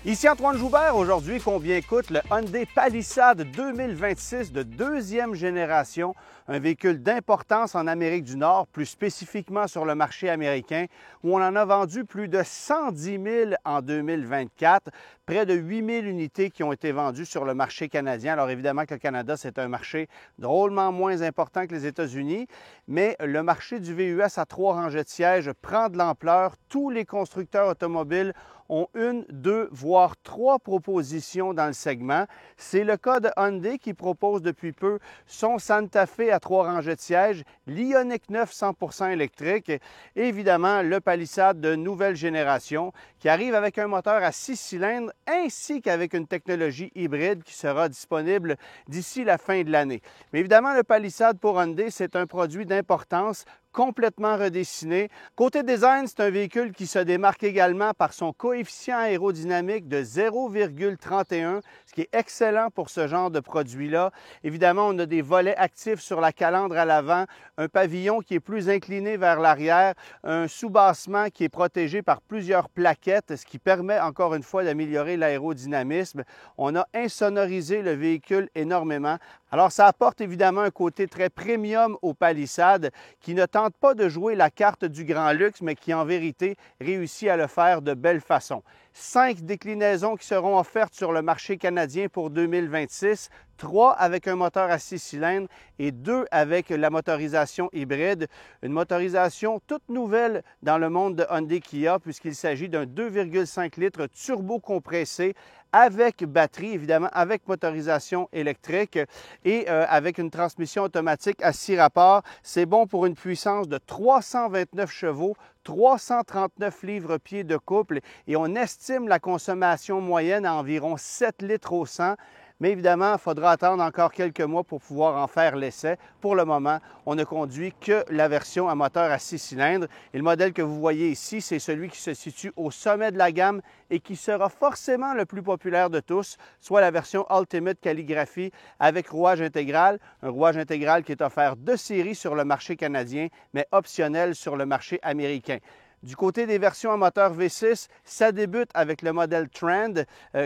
Ici Antoine Joubert. Aujourd'hui, combien coûte le Hyundai Palisade 2026 de deuxième génération, un véhicule d'importance en Amérique du Nord, plus spécifiquement sur le marché américain, où on en a vendu plus de 110 000 en 2024, près de 8 000 unités qui ont été vendues sur le marché canadien. Alors évidemment que le Canada, c'est un marché drôlement moins important que les États-Unis, mais le marché du VUS à 3 rangées de sièges prend de l'ampleur. Tous les constructeurs automobiles ont une, deux, voire trois propositions dans le segment. C'est le cas de Hyundai qui propose depuis peu son Santa Fe à 3 rangées de sièges, l'Ioniq 9 100% électrique et évidemment le Palisade de nouvelle génération qui arrive avec un moteur à 6 cylindres ainsi qu'avec une technologie hybride qui sera disponible d'ici la fin de l'année. Mais évidemment, le Palisade pour Hyundai, c'est un produit d'importance complètement redessiné. Côté design, c'est un véhicule qui se démarque également par son coefficient aérodynamique de 0,31, ce qui est excellent pour ce genre de produit-là. Évidemment, on a des volets actifs sur la calandre à l'avant, un pavillon qui est plus incliné vers l'arrière, un sous-bassement qui est protégé par plusieurs plaquettes, ce qui permet encore une fois d'améliorer l'aérodynamisme. On a insonorisé le véhicule énormément. Alors, ça apporte évidemment un côté très premium au Palisade qui ne tente pas de jouer la carte du grand luxe, mais qui en vérité réussit à le faire de belle façon. 5 déclinaisons qui seront offertes sur le marché canadien pour 2026, 3 avec un moteur à 6 cylindres et 2 avec la motorisation hybride. Une motorisation toute nouvelle dans le monde de Hyundai Kia puisqu'il s'agit d'un 2,5 litres turbo compressé avec batterie, évidemment, avec motorisation électrique et avec une transmission automatique à 6 rapports. C'est bon pour une puissance de 329 chevaux, 339 livres-pieds de couple et on estime la consommation moyenne à environ 7 litres au 100. Mais évidemment, il faudra attendre encore quelques mois pour pouvoir en faire l'essai. Pour le moment, on ne conduit que la version à moteur à 6 cylindres. Et le modèle que vous voyez ici, c'est celui qui se situe au sommet de la gamme et qui sera forcément le plus populaire de tous, soit la version Ultimate Calligraphy avec rouage intégral. Un rouage intégral qui est offert de série sur le marché canadien, mais optionnel sur le marché américain. Du côté des versions à moteur V6, ça débute avec le modèle Trend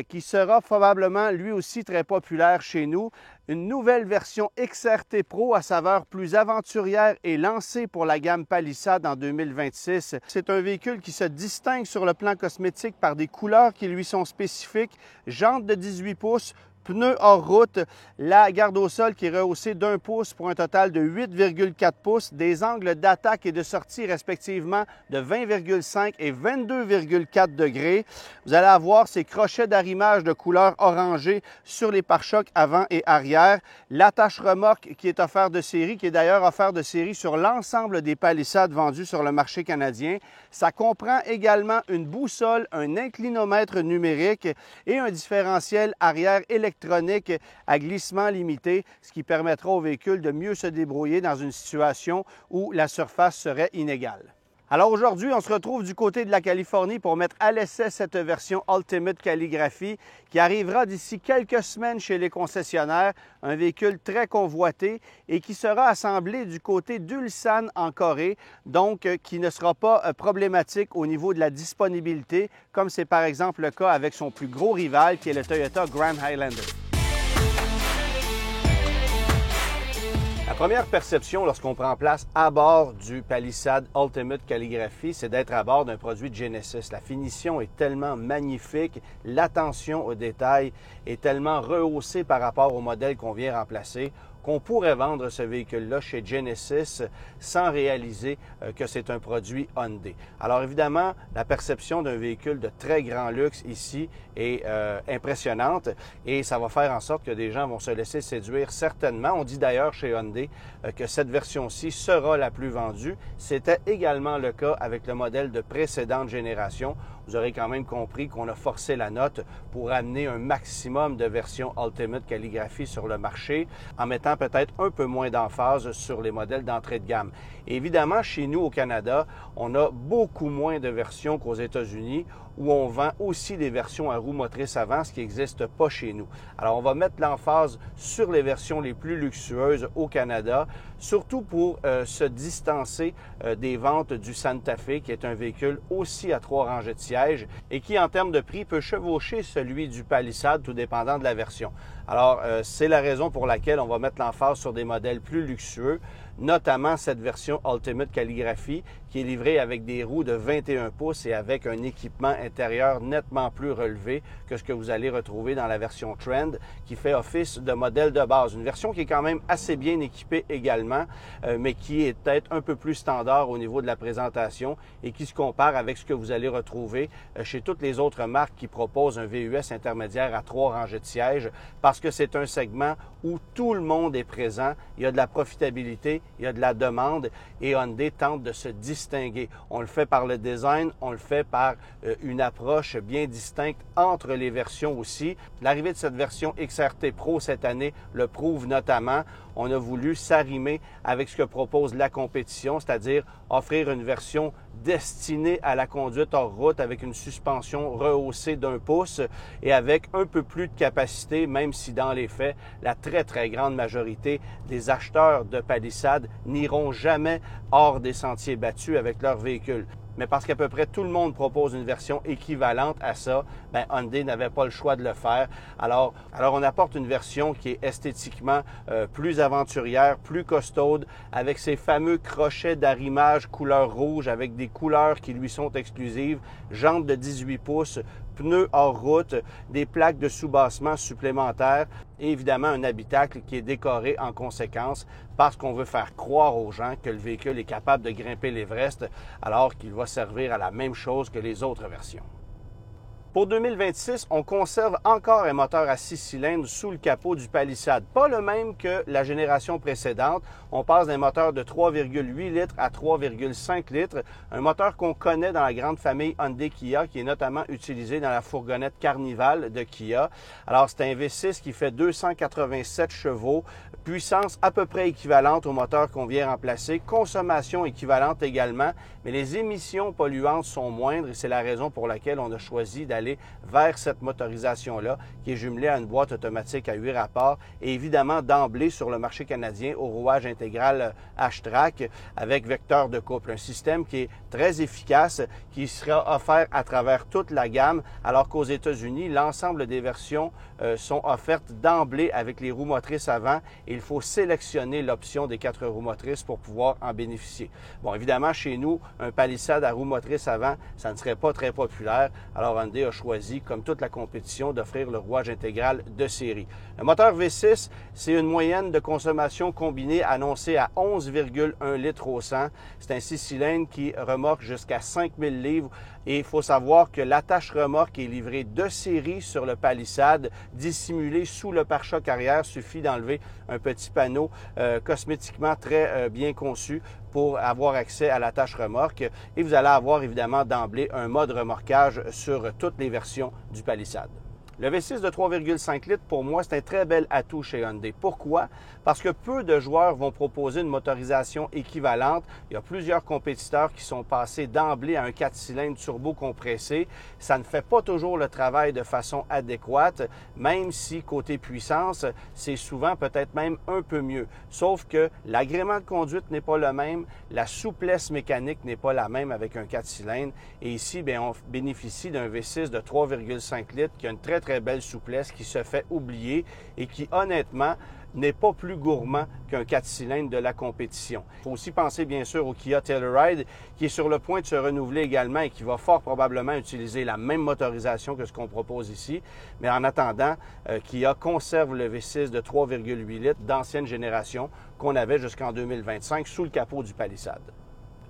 qui sera probablement lui aussi très populaire chez nous. Une nouvelle version XRT Pro à saveur plus aventurière est lancée pour la gamme Palisade en 2026. C'est un véhicule qui se distingue sur le plan cosmétique par des couleurs qui lui sont spécifiques, jantes de 18 pouces, pneus hors route, la garde au sol qui est rehaussée d'1 pouce pour un total de 8,4 pouces, des angles d'attaque et de sortie respectivement de 20,5 et 22,4 degrés. Vous allez avoir ces crochets d'arrimage de couleur orangée sur les pare-chocs avant et arrière, l'attache remorque qui est offert de série, qui est d'ailleurs offert de série sur l'ensemble des Palisades vendus sur le marché canadien. Ça comprend également une boussole, un inclinomètre numérique et un différentiel arrière électronique à glissement limité, ce qui permettra au véhicule de mieux se débrouiller dans une situation où la surface serait inégale. Alors aujourd'hui, on se retrouve du côté de la Californie pour mettre à l'essai cette version Ultimate Calligraphy qui arrivera d'ici quelques semaines chez les concessionnaires, un véhicule très convoité et qui sera assemblé du côté d'Ulsan en Corée, donc qui ne sera pas problématique au niveau de la disponibilité, comme c'est par exemple le cas avec son plus gros rival qui est le Toyota Grand Highlander. La première perception lorsqu'on prend place à bord du Palisade Ultimate Calligraphy, c'est d'être à bord d'un produit de Genesis. La finition est tellement magnifique, l'attention aux détails est tellement rehaussée par rapport au modèle qu'on vient remplacer qu'on pourrait vendre ce véhicule-là chez Genesis sans réaliser que c'est un produit Hyundai. Alors évidemment, la perception d'un véhicule de très grand luxe ici est impressionnante et ça va faire en sorte que des gens vont se laisser séduire certainement. On dit d'ailleurs chez Hyundai que cette version-ci sera la plus vendue. C'était également le cas avec le modèle de précédente génération. Vous aurez quand même compris qu'on a forcé la note pour amener un maximum de versions Ultimate Calligraphy sur le marché en mettant peut-être un peu moins d'emphase sur les modèles d'entrée de gamme. Et évidemment, chez nous au Canada, on a beaucoup moins de versions qu'aux États-Unis où on vend aussi des versions à roues motrices avant, ce qui n'existe pas chez nous. Alors, on va mettre l'emphase sur les versions les plus luxueuses au Canada, surtout pour se distancer des ventes du Santa Fe, qui est un véhicule aussi à 3 rangées de sièges et qui, en termes de prix, peut chevaucher celui du Palisade, tout dépendant de la version. Alors, c'est la raison pour laquelle on va mettre l'emphase sur des modèles plus luxueux, notamment cette version Ultimate Calligraphy qui est livrée avec des roues de 21 pouces et avec un équipement intérieur nettement plus relevé que ce que vous allez retrouver dans la version Trend qui fait office de modèle de base. Une version qui est quand même assez bien équipée également, mais qui est peut-être un peu plus standard au niveau de la présentation et qui se compare avec ce que vous allez retrouver chez toutes les autres marques qui proposent un VUS intermédiaire à 3 rangées de sièges parce que c'est un segment où tout le monde est présent, il y a de la profitabilité, il y a de la demande et Hyundai tente de se distinguer. On le fait par le design, on le fait par une approche bien distincte entre les versions aussi. L'arrivée de cette version XRT Pro cette année le prouve notamment. On a voulu s'arrimer avec ce que propose la compétition, c'est-à-dire offrir une version destinée à la conduite hors route avec une suspension rehaussée d'1 pouce et avec un peu plus de capacité, même si dans les faits, la très grande majorité des acheteurs de Palisade n'iront jamais hors des sentiers battus avec leur véhicule. Mais parce qu'à peu près tout le monde propose une version équivalente à ça, Hyundai n'avait pas le choix de le faire. Alors on apporte une version qui est esthétiquement plus aventurière, plus costaude, avec ses fameux crochets d'arrimage couleur rouge, avec des couleurs qui lui sont exclusives, jantes de 18 pouces, pneus hors route, des plaques de soubassement supplémentaires et évidemment un habitacle qui est décoré en conséquence parce qu'on veut faire croire aux gens que le véhicule est capable de grimper l'Everest alors qu'il va servir à la même chose que les autres versions. Pour 2026, on conserve encore un moteur à 6 cylindres sous le capot du Palisade. Pas le même que la génération précédente. On passe d'un moteur de 3,8 litres à 3,5 litres. Un moteur qu'on connaît dans la grande famille Hyundai Kia, qui est notamment utilisé dans la fourgonnette Carnival de Kia. Alors, c'est un V6 qui fait 287 chevaux, puissance à peu près équivalente au moteur qu'on vient remplacer, consommation équivalente également, mais les émissions polluantes sont moindres et c'est la raison pour laquelle on a choisi d'aller vers cette motorisation-là qui est jumelée à une boîte automatique à 8 rapports et évidemment d'emblée sur le marché canadien au rouage intégral H-Track avec vecteur de couple. Un système qui est très efficace, qui sera offert à travers toute la gamme alors qu'aux États-Unis, l'ensemble des versions sont offertes d'emblée avec les roues motrices avant et il faut sélectionner l'option des 4 roues motrices pour pouvoir en bénéficier. Bon, évidemment, chez nous, un Palisade à roues motrices avant, ça ne serait pas très populaire. Alors, Hyundai a choisi, comme toute la compétition, d'offrir le rouage intégral de série. Le moteur V6, c'est une moyenne de consommation combinée annoncée à 11,1 litres au 100. C'est un 6 cylindres qui remorque jusqu'à 5000 livres et il faut savoir que l'attache remorque est livrée de série sur le Palisade, dissimulée sous le pare-choc arrière. Suffit d'enlever un petit panneau cosmétiquement très bien conçu pour avoir accès à l'attache remorque et vous allez avoir évidemment d'emblée un mode remorquage sur toutes les versions du Palisade. Le V6 de 3,5 litres, pour moi, c'est un très bel atout chez Hyundai. Pourquoi? Parce que peu de joueurs vont proposer une motorisation équivalente. Il y a plusieurs compétiteurs qui sont passés d'emblée à un 4 cylindres turbo compressé. Ça ne fait pas toujours le travail de façon adéquate, même si côté puissance, c'est souvent peut-être même un peu mieux. Sauf que l'agrément de conduite n'est pas le même, la souplesse mécanique n'est pas la même avec un 4 cylindres. Et ici, on bénéficie d'un V6 de 3,5 litres qui a une très belle souplesse qui se fait oublier et qui, honnêtement, n'est pas plus gourmand qu'un 4 cylindres de la compétition. Il faut aussi penser, bien sûr, au Kia Telluride, qui est sur le point de se renouveler également et qui va fort probablement utiliser la même motorisation que ce qu'on propose ici. Mais en attendant, Kia conserve le V6 de 3,8 litres d'ancienne génération qu'on avait jusqu'en 2025 sous le capot du Palisade.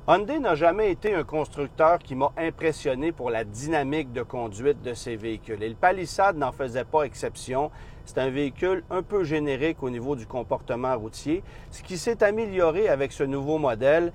Hyundai n'a jamais été un constructeur qui m'a impressionné pour la dynamique de conduite de ses véhicules. Et le Palisade n'en faisait pas exception. C'est un véhicule un peu générique au niveau du comportement routier, ce qui s'est amélioré avec ce nouveau modèle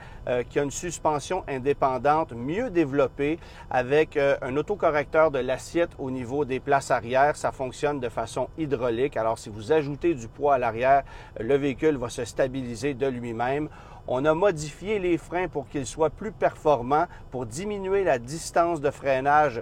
qui a une suspension indépendante mieux développée avec un autocorrecteur de l'assiette au niveau des places arrière. Ça fonctionne de façon hydraulique. Alors, si vous ajoutez du poids à l'arrière, le véhicule va se stabiliser de lui-même. On a modifié les freins pour qu'ils soient plus performants, pour diminuer la distance de freinage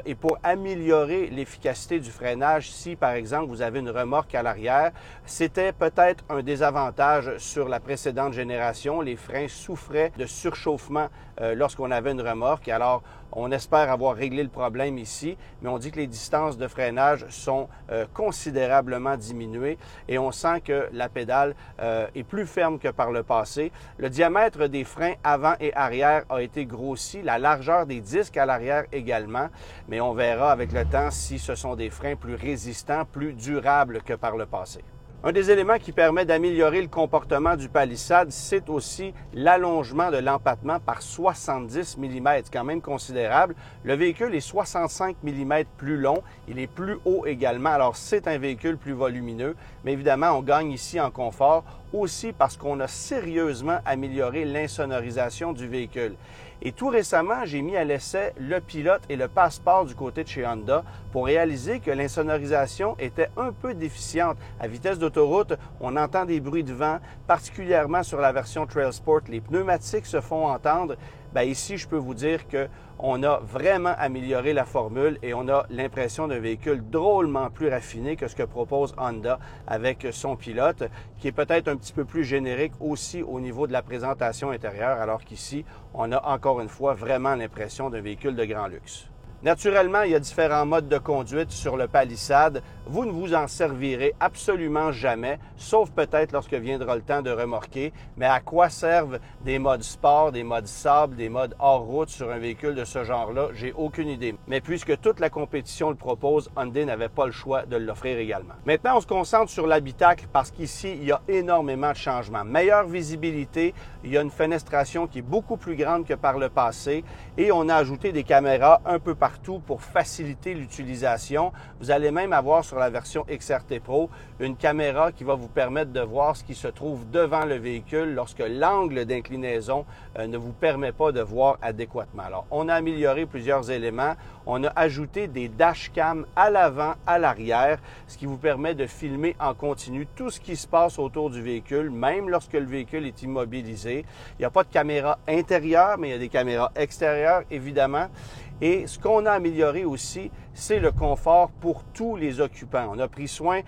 et pour améliorer l'efficacité du freinage. Si, par exemple, vous avez une remorque à l'arrière, c'était peut-être un désavantage sur la précédente génération. Les freins souffraient de surchauffement lorsqu'on avait une remorque. Alors, on espère avoir réglé le problème ici, mais on dit que les distances de freinage sont considérablement diminuées et on sent que la pédale est plus ferme que par le passé. Le diamètre des freins avant et arrière a été grossi, la largeur des disques à l'arrière également, mais on verra avec le temps si ce sont des freins plus résistants, plus durables que par le passé. Un des éléments qui permet d'améliorer le comportement du Palisade, c'est aussi l'allongement de l'empattement par 70 mm. C'est quand même considérable. Le véhicule est 65 mm plus long. Il est plus haut également. Alors, c'est un véhicule plus volumineux. Mais évidemment, on gagne ici en confort aussi parce qu'on a sérieusement amélioré l'insonorisation du véhicule. Et tout récemment, j'ai mis à l'essai le Pilote et le Passport du côté de chez Honda pour réaliser que l'insonorisation était un peu déficiente. À vitesse d'autoroute, on entend des bruits de vent, particulièrement sur la version Trail Sport. Les pneumatiques se font entendre. Bien, ici, je peux vous dire qu'on a vraiment amélioré la formule et on a l'impression d'un véhicule drôlement plus raffiné que ce que propose Honda avec son Pilote, qui est peut-être un petit peu plus générique aussi au niveau de la présentation intérieure, alors qu'ici, on a encore une fois vraiment l'impression d'un véhicule de grand luxe. Naturellement, il y a différents modes de conduite sur le Palisade. Vous ne vous en servirez absolument jamais, sauf peut-être lorsque viendra le temps de remorquer. Mais à quoi servent des modes sport, des modes sable, des modes hors route sur un véhicule de ce genre-là? J'ai aucune idée. Mais puisque toute la compétition le propose, Hyundai n'avait pas le choix de l'offrir également. Maintenant, on se concentre sur l'habitacle parce qu'ici, il y a énormément de changements. Meilleure visibilité, il y a une fenestration qui est beaucoup plus grande que par le passé et on a ajouté des caméras un peu partout pour faciliter l'utilisation. Vous allez même avoir sur la version XRT Pro une caméra qui va vous permettre de voir ce qui se trouve devant le véhicule lorsque l'angle d'inclinaison ne vous permet pas de voir adéquatement. Alors, on a amélioré plusieurs éléments. On a ajouté des dashcams à l'avant, à l'arrière, ce qui vous permet de filmer en continu tout ce qui se passe autour du véhicule, même lorsque le véhicule est immobilisé. Il n'y a pas de caméra intérieure, mais il y a des caméras extérieures, évidemment. Et ce qu'on a amélioré aussi, c'est le confort pour tous les occupants. On a pris soin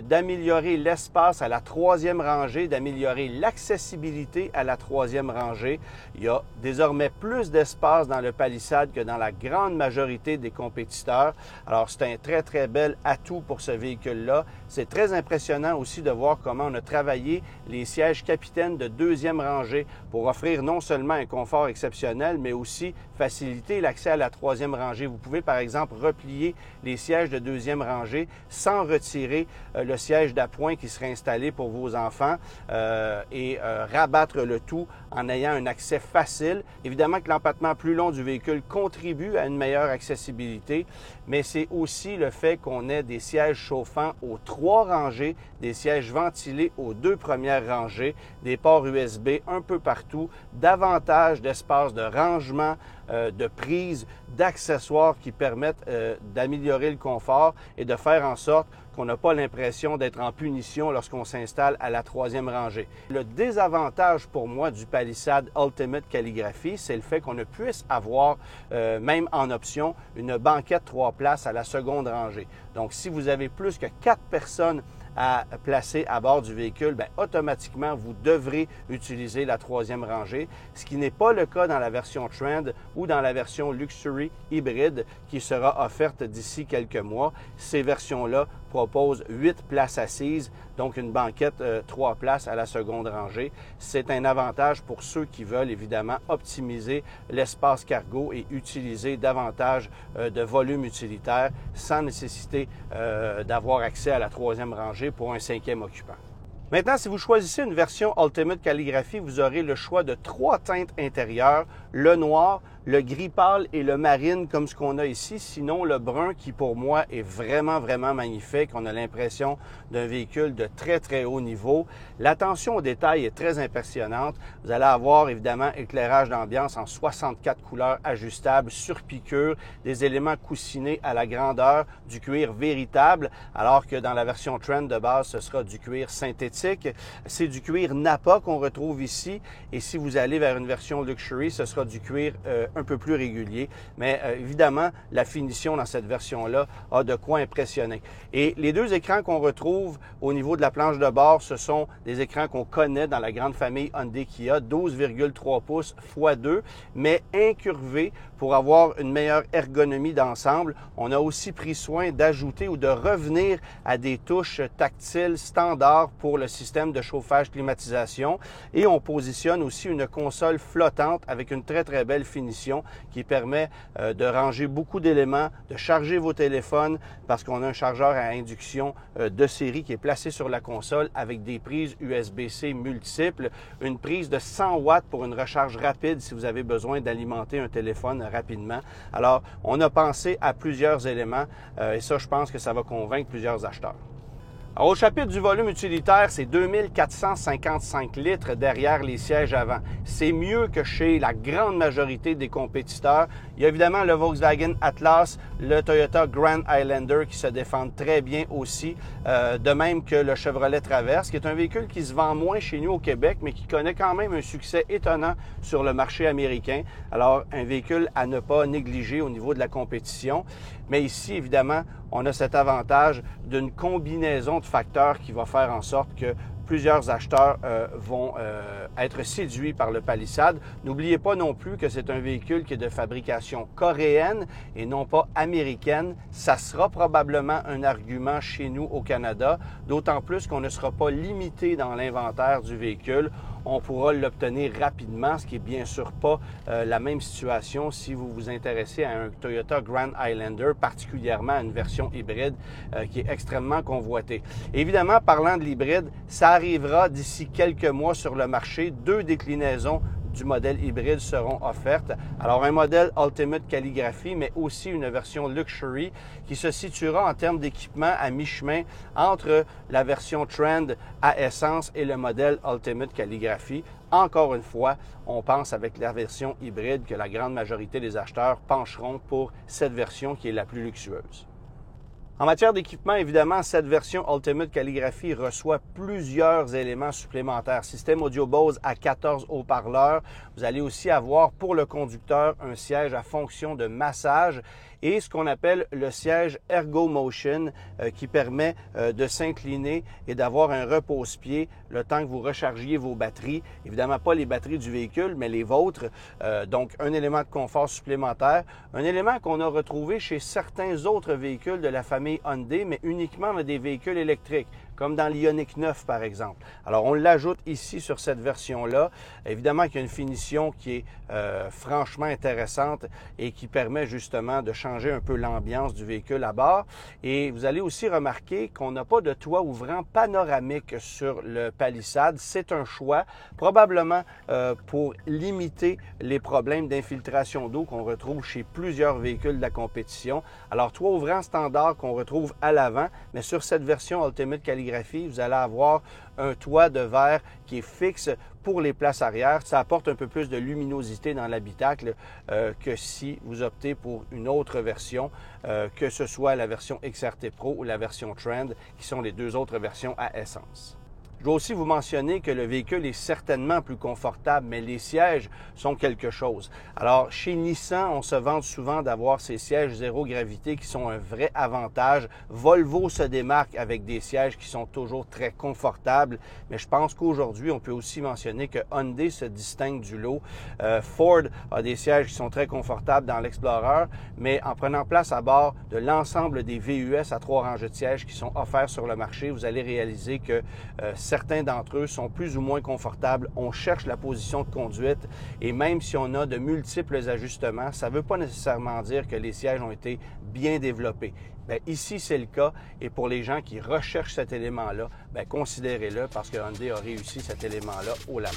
d'améliorer l'espace à la troisième rangée, d'améliorer l'accessibilité à la troisième rangée. Il y a désormais plus d'espace dans le Palisade que dans la grande majorité des compétiteurs. Alors, c'est un très, très bel atout pour ce véhicule-là. C'est très impressionnant aussi de voir comment on a travaillé les sièges capitaines de deuxième rangée pour offrir non seulement un confort exceptionnel, mais aussi faciliter l'accès à la troisième rangée. Vous pouvez, par exemple, replier les sièges de deuxième rangée sans retirer le siège d'appoint qui serait installé pour vos enfants et rabattre le tout en ayant un accès facile. Évidemment que l'empattement plus long du véhicule contribue à une meilleure accessibilité, mais c'est aussi le fait qu'on ait des sièges chauffants aux 3 rangées, des sièges ventilés aux 2 premières rangées, des ports USB un peu partout, davantage d'espace de rangement, de prise, d'accessoires qui permettent d'améliorer le confort et de faire en sorte qu'on n'a pas l'impression d'être en punition lorsqu'on s'installe à la troisième rangée. Le désavantage pour moi du Palisade Ultimate Calligraphy, c'est le fait qu'on ne puisse avoir, même en option, une banquette 3 places à la seconde rangée. Donc, si vous avez plus que 4 personnes à placer à bord du véhicule, bien, automatiquement, vous devrez utiliser la troisième rangée, ce qui n'est pas le cas dans la version Trend ou dans la version Luxury hybride qui sera offerte d'ici quelques mois. Ces versions-là proposent 8 places assises, donc une banquette 3 places à la seconde rangée. C'est un avantage pour ceux qui veulent évidemment optimiser l'espace cargo et utiliser davantage de volume utilitaire sans nécessiter d'avoir accès à la troisième rangée pour un 5e occupant. Maintenant, si vous choisissez une version Ultimate Calligraphy, vous aurez le choix de 3 teintes intérieures, le noir, le gris pâle et le marine comme ce qu'on a ici, sinon le brun qui pour moi est vraiment magnifique. On a l'impression d'un véhicule de très haut niveau. L'attention aux détails est très impressionnante. Vous allez avoir évidemment éclairage d'ambiance en 64 couleurs ajustables sur piqûre, des éléments coussinés à la grandeur, du cuir véritable, alors que dans la version Trend de base, ce sera du cuir synthétique. C'est du cuir Nappa qu'on retrouve ici, et si vous allez vers une version Luxury, ce sera du cuir un peu plus régulier. Mais évidemment, la finition dans cette version-là a de quoi impressionner. Et les deux écrans qu'on retrouve au niveau de la planche de bord, ce sont des écrans qu'on connaît dans la grande famille Hyundai Kia, 12,3 pouces x 2, mais incurvés pour avoir une meilleure ergonomie d'ensemble. On a aussi pris soin d'ajouter ou de revenir à des touches tactiles standards pour le système de chauffage-climatisation, et on positionne aussi une console flottante avec une très belle finition qui permet de ranger beaucoup d'éléments, de charger vos téléphones parce qu'on a un chargeur à induction de série qui est placé sur la console avec des prises USB-C multiples, une prise de 100 watts pour une recharge rapide si vous avez besoin d'alimenter un téléphone rapidement. Alors, on a pensé à plusieurs éléments et ça, je pense que ça va convaincre plusieurs acheteurs. Alors, au chapitre du volume utilitaire, c'est 2455 litres derrière les sièges avant. C'est mieux que chez la grande majorité des compétiteurs. Il y a évidemment le Volkswagen Atlas, le Toyota Grand Highlander qui se défendent très bien aussi, de même que le Chevrolet Traverse, qui est un véhicule qui se vend moins chez nous au Québec, mais qui connaît quand même un succès étonnant sur le marché américain. Alors, un véhicule à ne pas négliger au niveau de la compétition. Mais ici, évidemment, on a cet avantage d'une combinaison de facteurs qui va faire en sorte que plusieurs acheteurs vont être séduits par le Palisade. N'oubliez pas non plus que c'est un véhicule qui est de fabrication coréenne et non pas américaine. Ça sera probablement un argument chez nous au Canada, d'autant plus qu'on ne sera pas limité dans l'inventaire du véhicule. On pourra l'obtenir rapidement, ce qui est bien sûr pas la même situation si vous vous intéressez à un Toyota Grand Highlander, particulièrement à une version hybride qui est extrêmement convoitée. Évidemment, parlant de l'hybride, ça arrivera d'ici quelques mois sur le marché. 2 déclinaisons du modèle hybride seront offertes. Alors, un modèle Ultimate Calligraphy, mais aussi une version Luxury qui se situera en termes d'équipement à mi-chemin entre la version Trend à essence et le modèle Ultimate Calligraphy. Encore une fois, on pense avec la version hybride que la grande majorité des acheteurs pencheront pour cette version qui est la plus luxueuse. En matière d'équipement, évidemment, cette version Ultimate Calligraphy reçoit plusieurs éléments supplémentaires. Système audio Bose à 14 haut-parleurs. Vous allez aussi avoir pour le conducteur un siège à fonction de massage et ce qu'on appelle le siège Ergo Motion qui permet de s'incliner et d'avoir un repose-pied le temps que vous rechargiez vos batteries. Évidemment, pas les batteries du véhicule, mais les vôtres. Donc, un élément de confort supplémentaire. Un élément qu'on a retrouvé chez certains autres véhicules de la famille Hyundai, mais uniquement dans des véhicules électriques, comme dans l'Ioniq 9, par exemple. Alors, on l'ajoute ici sur cette version-là. Évidemment qu'il y a une finition qui est franchement intéressante et qui permet justement de changer un peu l'ambiance du véhicule à bord. Et vous allez aussi remarquer qu'on n'a pas de toit ouvrant panoramique sur le Palisade. C'est un choix, probablement pour limiter les problèmes d'infiltration d'eau qu'on retrouve chez plusieurs véhicules de la compétition. Alors, toit ouvrant standard qu'on retrouve à l'avant, mais sur cette version Ultimate Calligraphy, vous allez avoir un toit de verre qui est fixe pour les places arrière. Ça apporte un peu plus de luminosité dans l'habitacle que si vous optez pour une autre version, que ce soit la version XRT Pro ou la version Trend, qui sont les deux autres versions à essence. Je dois aussi vous mentionner que le véhicule est certainement plus confortable, mais les sièges sont quelque chose. Alors, chez Nissan, on se vante souvent d'avoir ces sièges zéro gravité qui sont un vrai avantage. Volvo se démarque avec des sièges qui sont toujours très confortables, mais je pense qu'aujourd'hui, on peut aussi mentionner que Hyundai se distingue du lot. Ford a des sièges qui sont très confortables dans l'Explorer, mais en prenant place à bord de l'ensemble des VUS à 3 rangées de sièges qui sont offerts sur le marché, vous allez réaliser que certains d'entre eux sont plus ou moins confortables. On cherche la position de conduite et même si on a de multiples ajustements, ça ne veut pas nécessairement dire que les sièges ont été bien développés. Bien, ici, c'est le cas et pour les gens qui recherchent cet élément-là, bien, considérez-le parce que Hyundai a réussi cet élément-là haut la main.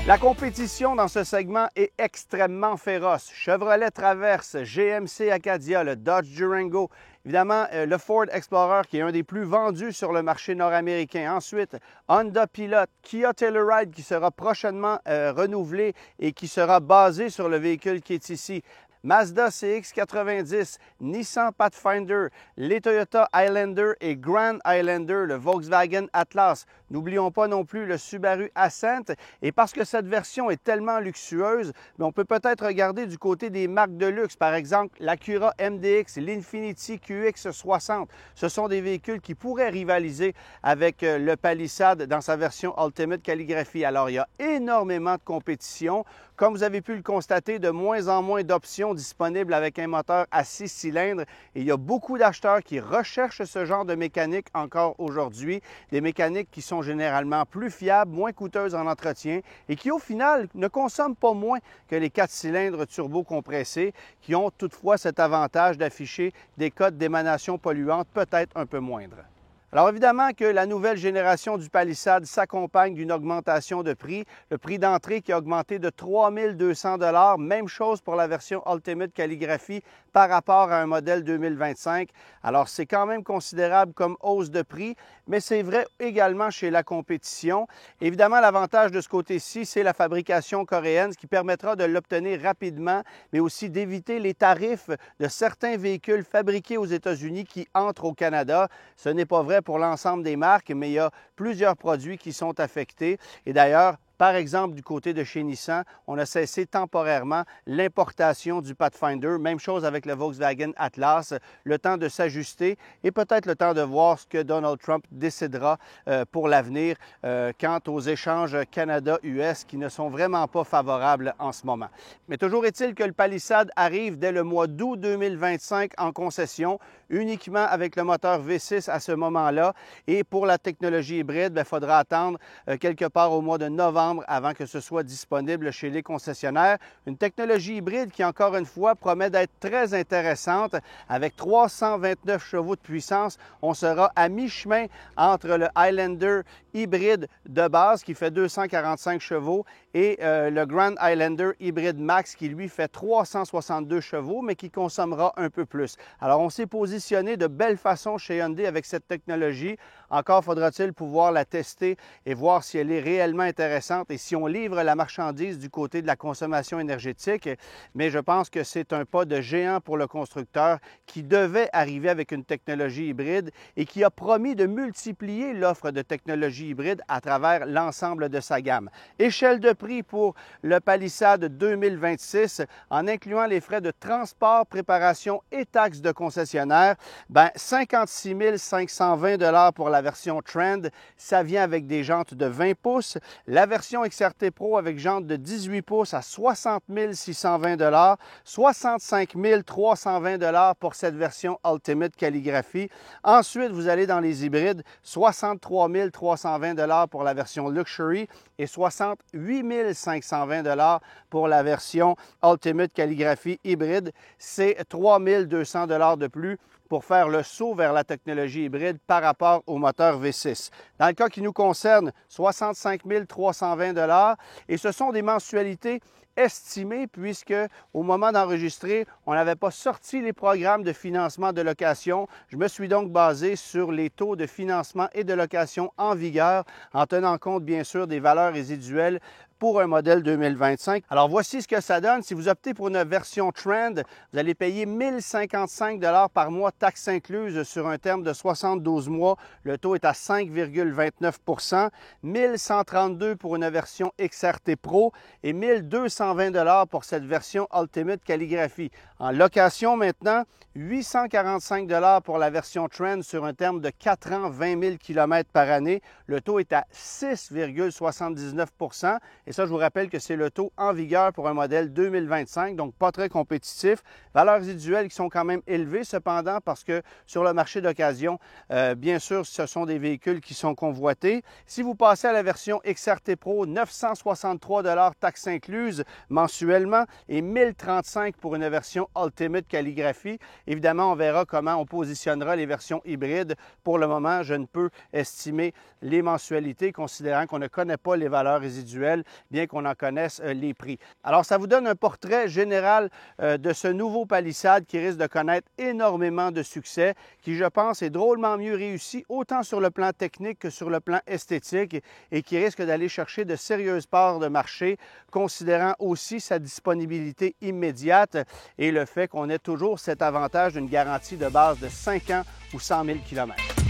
La compétition dans ce segment est extrêmement féroce. Chevrolet Traverse, GMC Acadia, le Dodge Durango, évidemment le Ford Explorer qui est un des plus vendus sur le marché nord-américain. Ensuite, Honda Pilot, Kia Telluride qui sera prochainement renouvelé et qui sera basé sur le véhicule qui est ici. Mazda CX-90, Nissan Pathfinder, les Toyota Highlander et Grand Highlander, le Volkswagen Atlas. N'oublions pas non plus le Subaru Ascent. Et parce que cette version est tellement luxueuse, on peut peut-être regarder du côté des marques de luxe. Par exemple, l'Acura MDX, l'Infiniti QX60. Ce sont des véhicules qui pourraient rivaliser avec le Palisade dans sa version Ultimate Calligraphy. Alors, il y a énormément de compétition. Comme vous avez pu le constater, de moins en moins d'options disponibles avec un moteur à 6 cylindres. Et il y a beaucoup d'acheteurs qui recherchent ce genre de mécanique encore aujourd'hui. Des mécaniques qui sont généralement plus fiables, moins coûteuses en entretien et qui, au final, ne consomment pas moins que les 4 cylindres turbo-compressés, qui ont toutefois cet avantage d'afficher des codes d'émanation polluante peut-être un peu moindres. Alors évidemment que la nouvelle génération du Palisade s'accompagne d'une augmentation de prix. Le prix d'entrée qui a augmenté de 3 200 $. Même chose pour la version Ultimate Calligraphy par rapport à un modèle 2025. Alors c'est quand même considérable comme hausse de prix, mais c'est vrai également chez la compétition. Évidemment, l'avantage de ce côté-ci, c'est la fabrication coréenne, ce qui permettra de l'obtenir rapidement, mais aussi d'éviter les tarifs de certains véhicules fabriqués aux États-Unis qui entrent au Canada. Ce n'est pas vrai pour l'ensemble des marques, mais il y a plusieurs produits qui sont affectés. Et d'ailleurs, par exemple, du côté de chez Nissan, on a cessé temporairement l'importation du Pathfinder. Même chose avec le Volkswagen Atlas. Le temps de s'ajuster et peut-être le temps de voir ce que Donald Trump décidera pour l'avenir quant aux échanges Canada-US qui ne sont vraiment pas favorables en ce moment. Mais toujours est-il que le Palisade arrive dès le mois d'août 2025 en concession, uniquement avec le moteur V6 à ce moment-là. Et pour la technologie hybride, il faudra attendre quelque part au mois de novembre avant que ce soit disponible chez les concessionnaires. Une technologie hybride qui, encore une fois, promet d'être très intéressante. Avec 329 chevaux de puissance, on sera à mi-chemin entre le Highlander hybride de base qui fait 245 chevaux et le Grand Highlander hybride Max qui, lui, fait 362 chevaux, mais qui consommera un peu plus. Alors, on s'est positionné de belle façon chez Hyundai avec cette technologie. Encore faudra-t-il pouvoir la tester et voir si elle est réellement intéressante et si on livre la marchandise du côté de la consommation énergétique. Mais je pense que c'est un pas de géant pour le constructeur qui devait arriver avec une technologie hybride et qui a promis de multiplier l'offre de technologie hybride à travers l'ensemble de sa gamme. Échelle de prix pour le Palisade 2026, en incluant les frais de transport, préparation et taxes de concessionnaire, 56 520 $ pour la version Trend. Ça vient avec des jantes de 20 pouces. La version XRT Pro avec jantes de 18 pouces à 60 620 $, 65 320 $ pour cette version Ultimate Calligraphy. Ensuite, vous allez dans les hybrides, 63 320 $ pour la version Luxury et 68 520 $ pour la version Ultimate Calligraphy hybride. C'est 3 200 $ de plus pour faire le saut vers la technologie hybride par rapport au moteur V6. Dans le cas qui nous concerne, 65 320 $ et ce sont des mensualités estimées puisque au moment d'enregistrer, on n'avait pas sorti les programmes de financement de location. Je me suis donc basé sur les taux de financement et de location en vigueur en tenant compte bien sûr des valeurs résiduelles pour un modèle 2025. Alors, voici ce que ça donne. Si vous optez pour une version Trend, vous allez payer 1 055 $ par mois, taxes incluses, sur un terme de 72 mois. Le taux est à 5,29 %. 1 132 $ pour une version XRT Pro et 1 220 $ pour cette version Ultimate Calligraphy. En location maintenant, 845 $ pour la version Trend sur un terme de 4 ans, 20 000 km par année. Le taux est à 6,79 % et ça, je vous rappelle que c'est le taux en vigueur pour un modèle 2025, donc pas très compétitif. Valeurs résiduelles qui sont quand même élevées cependant parce que sur le marché d'occasion, bien sûr, ce sont des véhicules qui sont convoités. Si vous passez à la version XRT Pro, 963 $ taxes incluses mensuellement et 1035 pour une version Ultimate Calligraphie. Évidemment, on verra comment on positionnera les versions hybrides. Pour le moment, je ne peux estimer les mensualités considérant qu'on ne connaît pas les valeurs résiduelles, bien qu'on en connaisse les prix. Alors, ça vous donne un portrait général de ce nouveau Palisade qui risque de connaître énormément de succès, qui, je pense, est drôlement mieux réussi, autant sur le plan technique que sur le plan esthétique, et qui risque d'aller chercher de sérieuses parts de marché, considérant aussi sa disponibilité immédiate et le fait qu'on ait toujours cet avantage d'une garantie de base de 5 ans ou 100 000 km.